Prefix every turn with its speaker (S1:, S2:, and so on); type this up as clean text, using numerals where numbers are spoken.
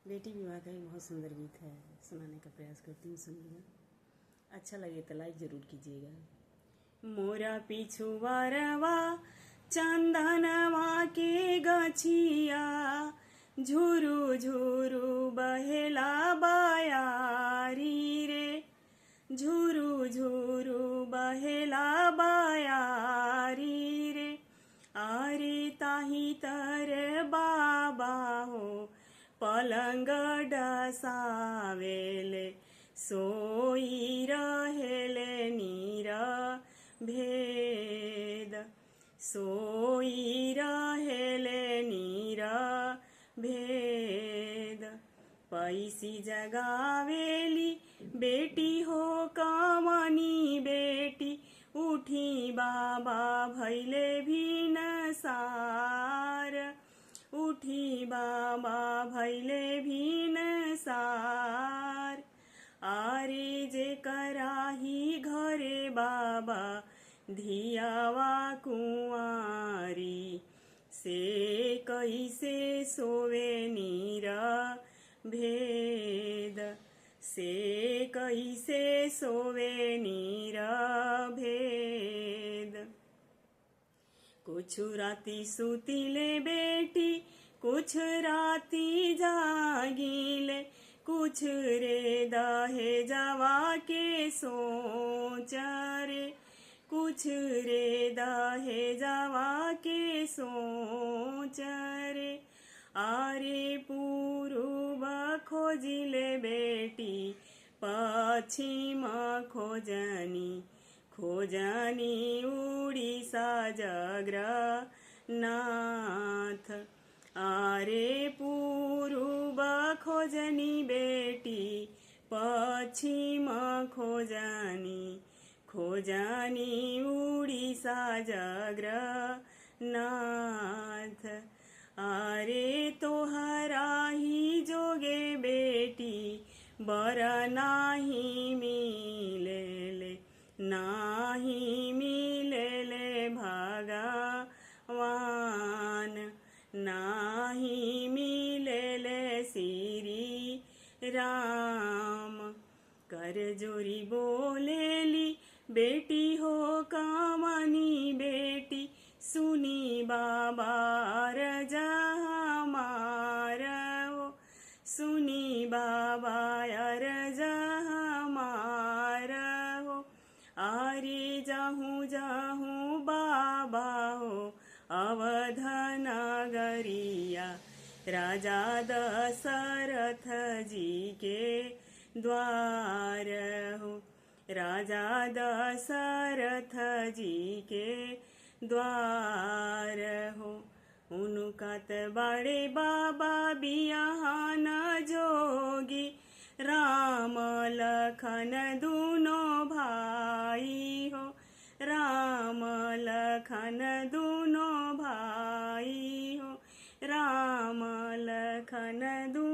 S1: बेटी विवाह का एक बहुत सुंदर गीत है, सुनाने का प्रयास करती हूँ, सुनिएगा। अच्छा लगे तो लाइक जरूर कीजिएगा। मोरा पिछुआरवा चंदनवा के गछिया, झुरु झुरु बहेला बायारी रे, झुरु झुरु बहेला बायारी रे। आरे ताही तर बाबा हो पलंग डसावेले, सोई रहेले नीरा भेद, सोई रहेले नीरा भेद। पैसी जगावेली बेटी हो कामनी बेटी, उठी बाबा भैले भिनसार, उठी बाबा भैले भिनसार। आरे जे कराही घरे बाबा धियावा कुंवारी, से कैसे सोवे नीरा भेद, से कैसे सोवे नीरा भेद। कुछ राती सुतीले बेटी, कुछ राती जागीले, कुछ रे दहेजवा के सोच रे, कुछ रे दहेजवा के सोच रे। आरे पूर्व खोजिले बेटी, पश्चिम खोजनी, खोजनी उड़ीसा जगन्नाथ। आरे पूर्व खोजनी बेटी, पश्चिम खोजनी, खोजनी उड़ीसा जगन्नाथ। आरे तोहरा ही जोगे बेटी, बर नाही मिलेले, नाही मिलेले भगवान, नाही मिलेले श्री राम। कर जोरी बोलेली बेटी हो कामनी बेटी, सुनी बाबा रजा हमार हो, सुनी बाबा रजा हमार हो। आरे जाहूँ जाहूँ बाबा हो अवध नगरिया, राजा दशरथ जी के द्वार हो, राजा दशरथ जी के द्वार हो। उनकात बड़े बाबा बियाहन जोगी, राम लखन दूनो भाई हो, राम लखन दूनो भाई हो, राम लखन दूनो